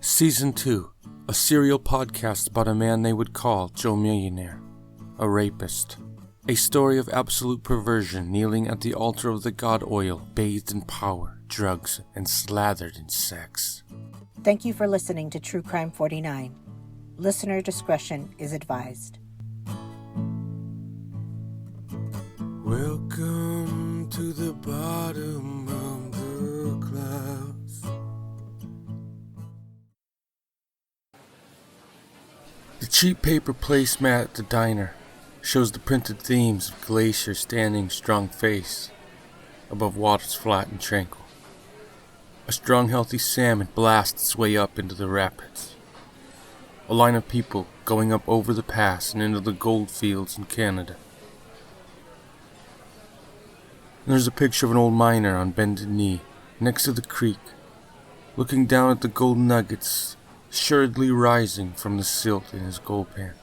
Season 2, a serial podcast about a man they would call Joe Millionaire, a rapist. A story of absolute perversion kneeling at the altar of the god oil, bathed in power, drugs, and slathered in sex. Thank you for listening to True Crime 49. Listener discretion is advised. Welcome to the bottom of the clouds. The cheap paper placemat at the diner shows the printed themes of Glacier standing strong-faced above waters flat and tranquil. A strong, healthy salmon blasts its way up into the rapids. A line of people going up over the pass and into the gold fields in Canada. And there's a picture of an old miner on bended knee next to the creek, looking down at the gold nuggets assuredly rising from the silt in his gold pan.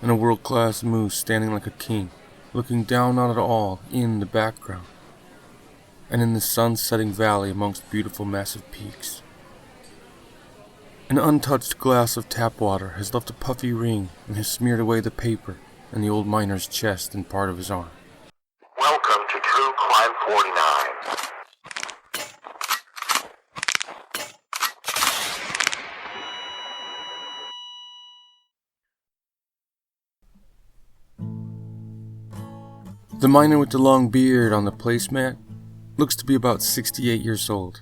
And a world-class moose standing like a king, looking down on it all in the background, and in the sun-setting valley amongst beautiful massive peaks. An untouched glass of tap water has left a puffy ring and has smeared away the paper and the old miner's chest and part of his arm. Welcome to True Crime 49. The miner with the long beard on the placemat looks to be about 68 years old.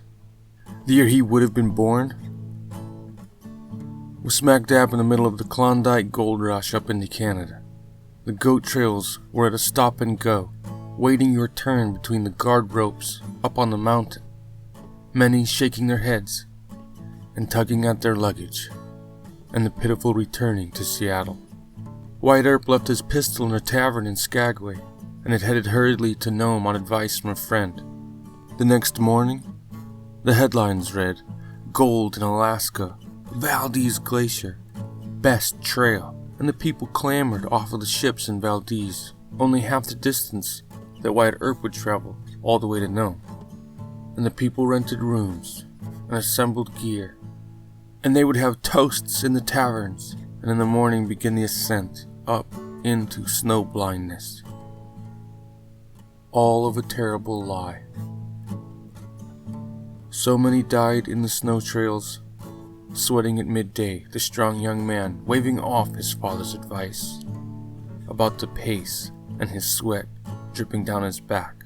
The year he would have been born was smack dab in the middle of the Klondike gold rush up into Canada. The goat trails were at a stop and go, waiting your turn between the guard ropes up on the mountain, many shaking their heads and tugging at their luggage, and the pitiful returning to Seattle. White Earp left his pistol in a tavern in Skagway and had headed hurriedly to Nome on advice from a friend. The next morning, the headlines read, "Gold in Alaska, Valdez Glacier, best trail," and the people clamored off of the ships in Valdez, only half the distance that White Earp would travel all the way to Nome. And the people rented rooms and assembled gear, and they would have toasts in the taverns, and in the morning begin the ascent up into snow blindness. All of a terrible lie. So many died in the snow trails, sweating at midday, the strong young man waving off his father's advice about the pace and his sweat dripping down his back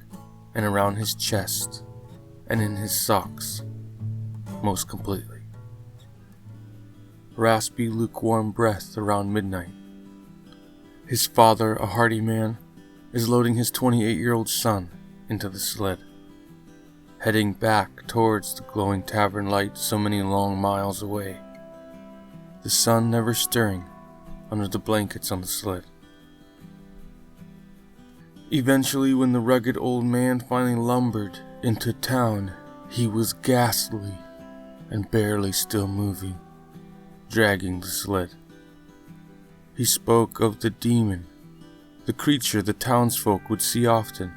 and around his chest and in his socks most completely. Raspy, lukewarm breath around midnight. His father, a hardy man, is loading his 28-year-old son into the sled, heading back towards the glowing tavern light so many long miles away, the sun never stirring under the blankets on the sled. Eventually, when the rugged old man finally lumbered into town, he was ghastly and barely still moving, dragging the sled. He spoke of the demon, the creature the townsfolk would see often,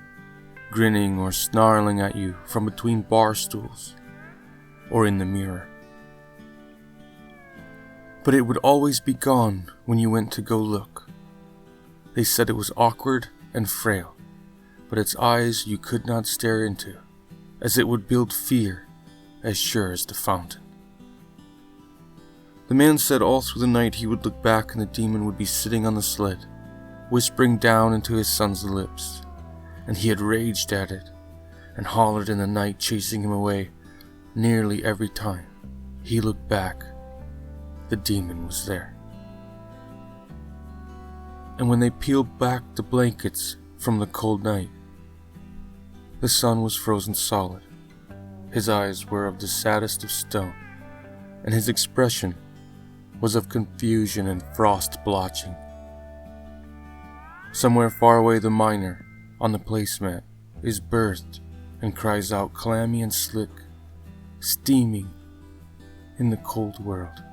grinning or snarling at you from between bar stools or in the mirror. But it would always be gone when you went to go look. They said it was awkward and frail, but its eyes you could not stare into, as it would build fear as sure as the fountain. The man said all through the night he would look back and the demon would be sitting on the sled, whispering down into his son's lips, and he had raged at it and hollered in the night, chasing him away. Nearly every time he looked back, the demon was there. And when they peeled back the blankets from the cold night, the son was frozen solid. His eyes were of the saddest of stone, and his expression was of confusion and frost blotching. Somewhere far away, the miner on the placemat is birthed and cries out, clammy and slick, steaming in the cold world.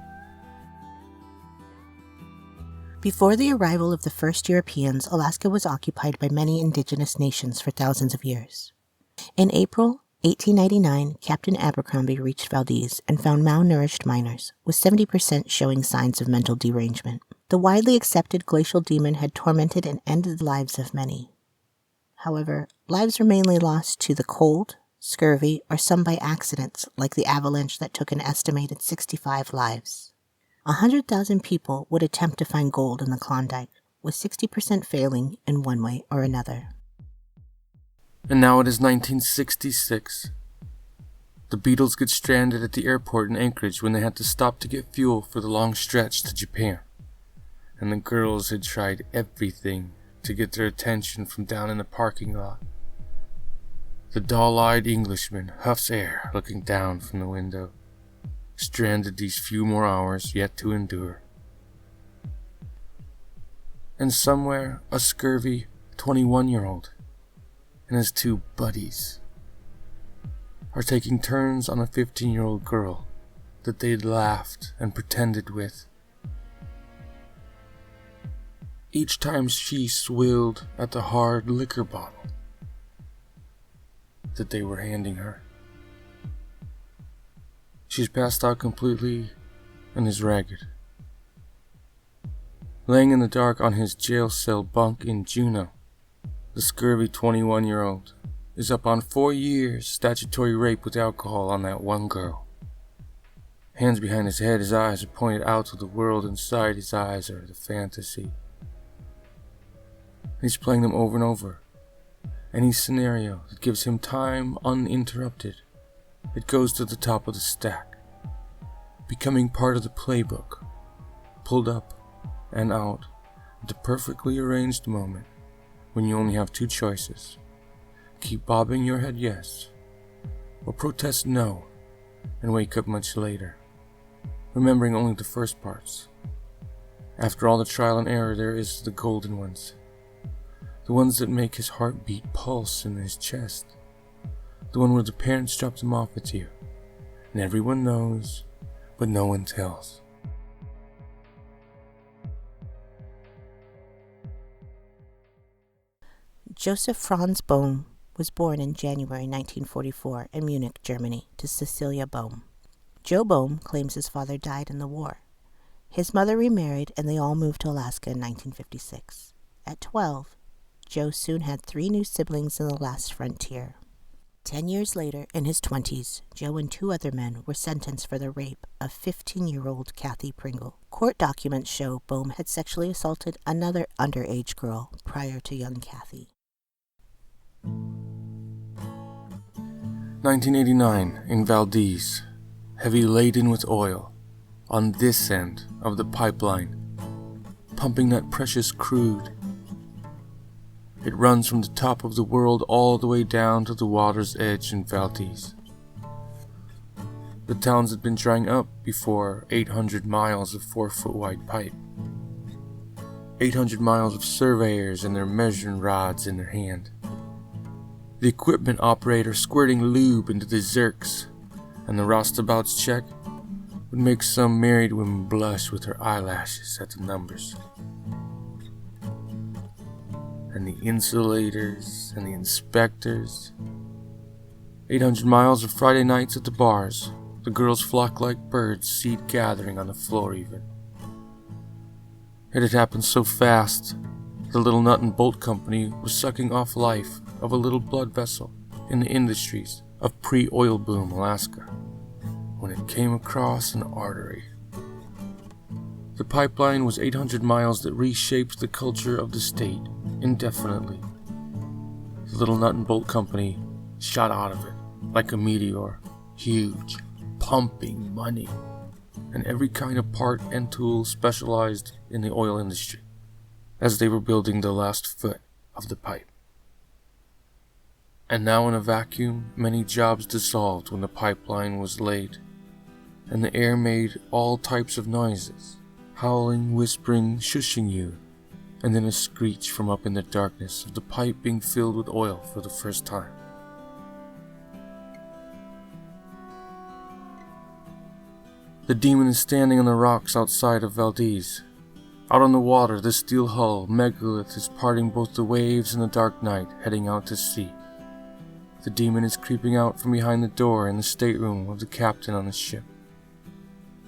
Before the arrival of the first Europeans, Alaska was occupied by many indigenous nations for thousands of years. In April 1899, Captain Abercrombie reached Valdez and found malnourished miners, with 70% showing signs of mental derangement. The widely accepted glacial demon had tormented and ended the lives of many. However, lives were mainly lost to the cold, scurvy, or some by accidents, like the avalanche that took an estimated 65 lives. 100,000 people would attempt to find gold in the Klondike, with 60% failing in one way or another. And now it is 1966. The Beatles get stranded at the airport in Anchorage when they had to stop to get fuel for the long stretch to Japan. And the girls had tried everything to get their attention from down in the parking lot. The dull-eyed Englishman huffs air looking down from the window, stranded these few more hours yet to endure. And somewhere a scurvy 21-year-old and his two buddies are taking turns on a 15-year-old girl that they'd laughed and pretended with. Each time she swilled at the hard liquor bottle that they were handing her. She's passed out completely and is ragged. Laying in the dark on his jail cell bunk in Juneau, the scurvy 21-year-old is up on 4 years statutory rape with alcohol on that one girl. Hands behind his head, his eyes are pointed out to the world inside his eyes are the fantasy. He's playing them over and over. Any scenario that gives him time uninterrupted, it goes to the top of the stack, becoming part of the playbook, pulled up and out at the perfectly arranged moment when you only have two choices. Keep bobbing your head yes, or protest no, and wake up much later, remembering only the first parts. After all the trial and error, there is the golden ones. The ones that make his heartbeat pulse in his chest. The one where the parents dropped him off at you, and everyone knows, but no one tells. Joseph Franz Bohm was born in January 1944 in Munich, Germany, to Cecilia Bohm. Joe Bohm claims his father died in the war. His mother remarried and they all moved to Alaska in 1956. At 12, Joe soon had 3 new siblings in the last frontier. 10 years later, in his 20s, Joe and 2 other men were sentenced for the rape of 15-year-old Kathy Pringle. Court documents show Bohm had sexually assaulted another underage girl prior to young Kathy. 1989 in Valdez, heavy laden with oil, on this end of the pipeline, pumping that precious crude. It runs from the top of the world all the way down to the water's edge in Valdez. The towns had been drying up before 800 miles of 4-foot-wide pipe. 800 miles of surveyors and their measuring rods in their hand. The equipment operator squirting lube into the zerks, and the roustabout's check would make some married woman blush with her eyelashes at the numbers. And the insulators and the inspectors. 800 miles of Friday nights at the bars. The girls flock like birds, seed gathering on the floor even. It had happened so fast, the little nut and bolt company was sucking off life of a little blood vessel in the industries of pre-oil boom Alaska when it came across an artery. The pipeline was 800 miles that reshaped the culture of the state indefinitely. The little nut and bolt company shot out of it like a meteor, huge, pumping money, and every kind of part and tool specialized in the oil industry as they were building the last foot of the pipe. And now in a vacuum, many jobs dissolved when the pipeline was laid, and the air made all types of noises, howling, whispering, shushing you, and then a screech from up in the darkness of the pipe being filled with oil for the first time. The demon is standing on the rocks outside of Valdez. Out on the water, the steel hull megalith is parting both the waves and the dark night, heading out to sea. The demon is creeping out from behind the door in the stateroom of the captain on the ship.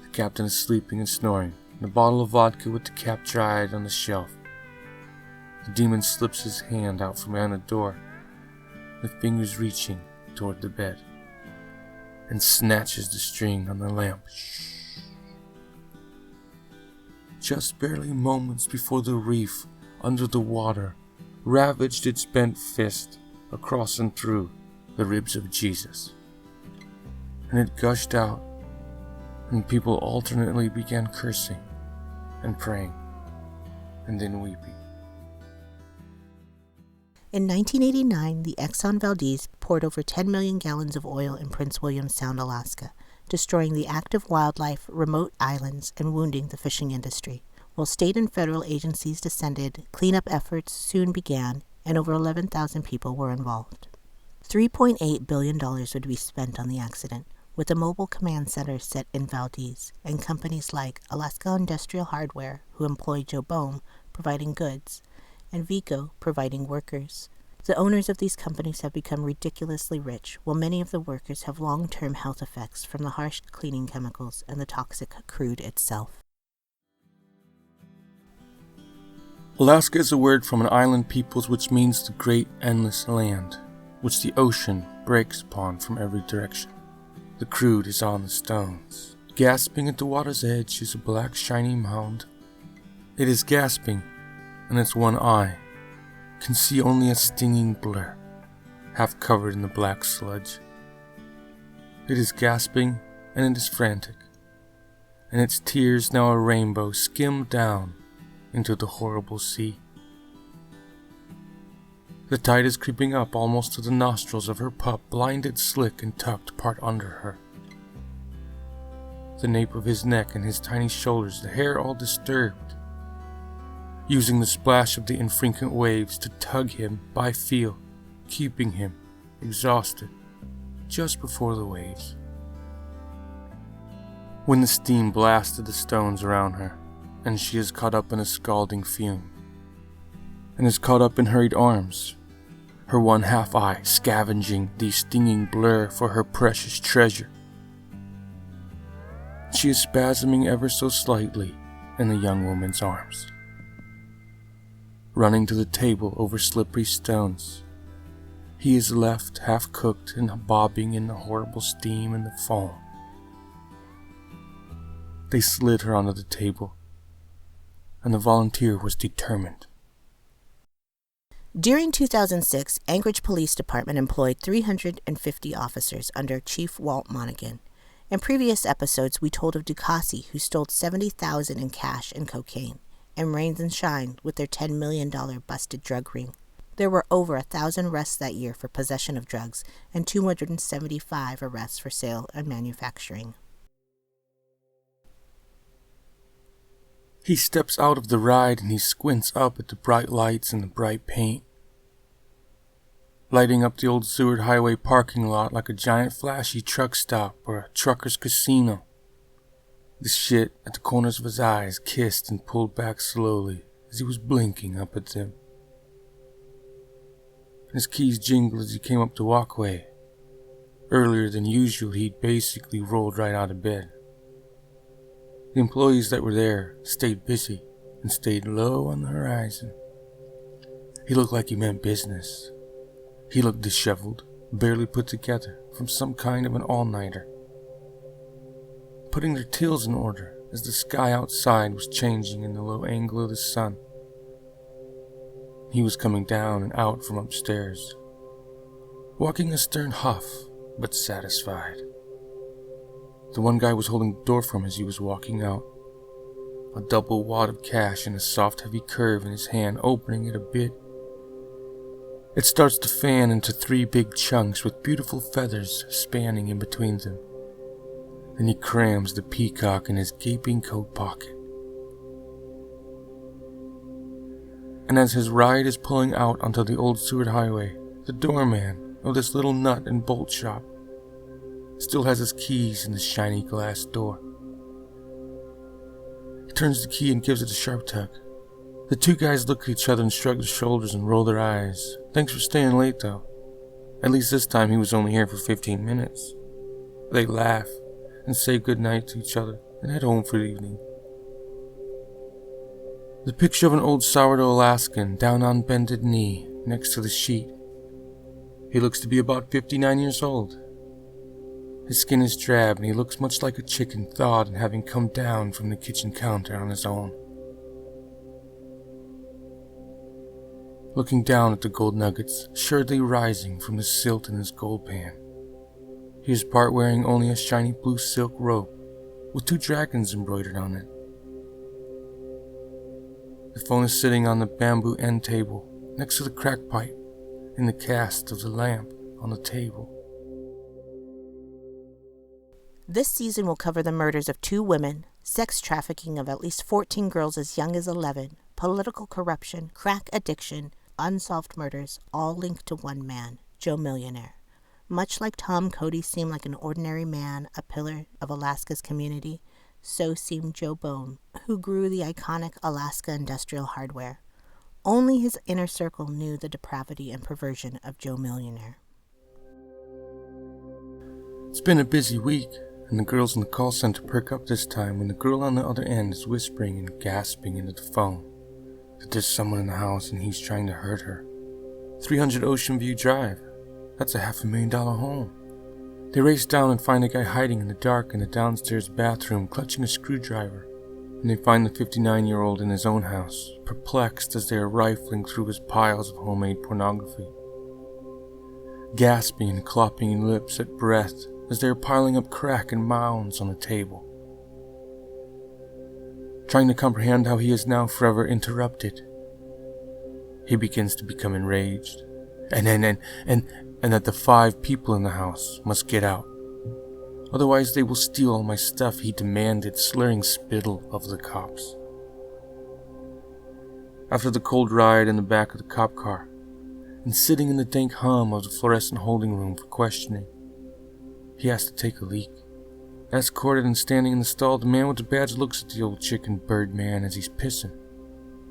The captain is sleeping and snoring, and a bottle of vodka with the cap dried on the shelf. The demon slips his hand out from behind the door, with fingers reaching toward the bed, and snatches the string on the lamp. Just barely moments before the reef under the water ravaged its bent fist across and through the ribs of Jesus, and it gushed out, and people alternately began cursing and praying and then weeping. In 1989, the Exxon Valdez poured over 10 million gallons of oil in Prince William Sound, Alaska, destroying the active wildlife, remote islands, and wounding the fishing industry. While state and federal agencies descended, cleanup efforts soon began, and over 11,000 people were involved. $3.8 billion would be spent on the accident, with a mobile command center set in Valdez, and companies like Alaska Industrial Hardware, who employ Joe Bohm, providing goods, and Vico providing workers. The owners of these companies have become ridiculously rich, while many of the workers have long-term health effects from the harsh cleaning chemicals and the toxic crude itself. Alaska is a word from an island peoples which means the great endless land, which the ocean breaks upon from every direction. The crude is on the stones. Gasping at the water's edge is a black shiny mound. It is gasping, and its one eye can see only a stinging blur, half covered in the black sludge. It is gasping, and it is frantic, and its tears, now a rainbow, skim down into the horrible sea. The tide is creeping up almost to the nostrils of her pup, blinded, slick, and tucked part under her. The nape of his neck and his tiny shoulders, the hair all disturbed, using the splash of the infrequent waves to tug him by feel, keeping him exhausted just before the waves. When the steam blasted the stones around her, and she is caught up in a scalding fume, and is caught up in hurried arms, her one half eye scavenging the stinging blur for her precious treasure. She is spasming ever so slightly in the young woman's arms, running to the table over slippery stones. He is left half-cooked and bobbing in the horrible steam and the foam. They slid her onto the table, and the volunteer was determined. During 2006, Anchorage Police Department employed 350 officers under Chief Walt Monaghan. In previous episodes, we told of Ducassi, who stole $70,000 in cash and cocaine, and Rains and Shine with their $10 million busted drug ring. There were over 1,000 arrests that year for possession of drugs and 275 arrests for sale and manufacturing. He steps out of the ride and he squints up at the bright lights and the bright paint, lighting up the old Seward Highway parking lot like a giant flashy truck stop or a trucker's casino. The shit at the corners of his eyes kissed and pulled back slowly as he was blinking up at them. His keys jingled as he came up the walkway. Earlier than usual, he'd basically rolled right out of bed. The employees that were there stayed busy and stayed low on the horizon. He looked like he meant business. He looked disheveled, barely put together from some kind of an all-nighter, putting their tills in order as the sky outside was changing in the low angle of the sun. He was coming down and out from upstairs, walking a stern huff, but satisfied. The one guy was holding the door for him as he was walking out, a double wad of cash in a soft, heavy curve in his hand, opening it a bit. It starts to fan into 3 big chunks with beautiful feathers spanning in between them. Then he crams the peacock in his gaping coat pocket. And as his ride is pulling out onto the old Seward Highway, the doorman of this little nut and bolt shop still has his keys in the shiny glass door. He turns the key and gives it a sharp tug. The 2 guys look at each other and shrug their shoulders and roll their eyes. "Thanks for staying late, though." At least this time he was only here for 15 minutes. They laugh and say goodnight to each other and head home for the evening. The picture of an old sourdough Alaskan down on bended knee next to the sheet. He looks to be about 59 years old. His skin is drab and he looks much like a chicken thawed and having come down from the kitchen counter on his own. Looking down at the gold nuggets, assuredly rising from the silt in his gold pan. He is part wearing only a shiny blue silk robe with 2 dragons embroidered on it. The phone is sitting on the bamboo end table next to the crack pipe in the cast of the lamp on the table. This season will cover the murders of 2 women, sex trafficking of at least 14 girls as young as 11, political corruption, crack addiction, unsolved murders, all linked to one man, Joe Millionaire. Much like Tom Cody seemed like an ordinary man, a pillar of Alaska's community, so seemed Joe Bone, who grew the iconic Alaska Industrial Hardware. Only his inner circle knew the depravity and perversion of Joe Millionaire. It's been a busy week, and the girls in the call center perk up this time when the girl on the other end is whispering and gasping into the phone that there's someone in the house and he's trying to hurt her. 300 Ocean View Drive. That's a $500,000 home. They race down and find a guy hiding in the dark in the downstairs bathroom clutching a screwdriver, and they find the 59-year-old in his own house, perplexed as they are rifling through his piles of homemade pornography. Gasping and clopping lips at breath as they are piling up crack in mounds on the table. Trying to comprehend how he is now forever interrupted, he begins to become enraged, and that the 5 people in the house must get out. Otherwise they will steal all my stuff, he demanded, slurring spittle of the cops. After the cold ride in the back of the cop car, and sitting in the dank hum of the fluorescent holding room for questioning, he has to take a leak. Escorted and standing in the stall, the man with the badge looks at the old chicken bird man as he's pissing.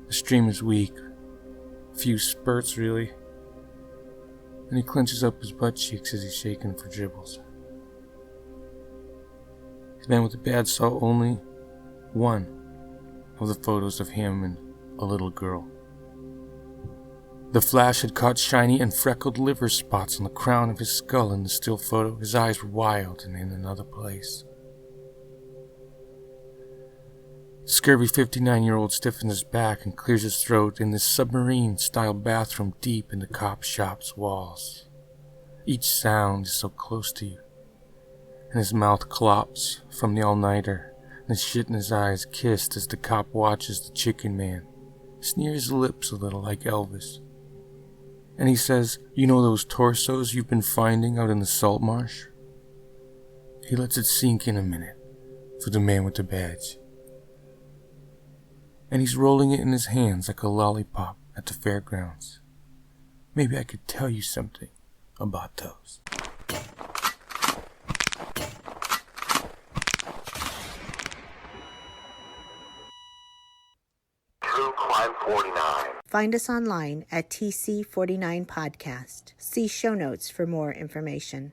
The stream is weak, a few spurts really, and he clenches up his butt cheeks as he's shaking for dribbles. The man with the badge saw only one of the photos of him and a little girl. The flash had caught shiny and freckled liver spots on the crown of his skull in the still photo. His eyes were wild and in another place. The scurvy 59-year-old stiffens his back and clears his throat in this submarine-style bathroom deep in the cop shop's walls. Each sound is so close to you, and his mouth clops from the all-nighter, and the shit in his eyes kissed as the cop watches the chicken man, sneers his lips a little like Elvis. And he says, "You know those torsos you've been finding out in the salt marsh?" He lets it sink in a minute for the man with the badge. And he's rolling it in his hands like a lollipop at the fairgrounds. Maybe I could tell you something about those. True Crime 49. Find us online at TC49 Podcast. See show notes for more information.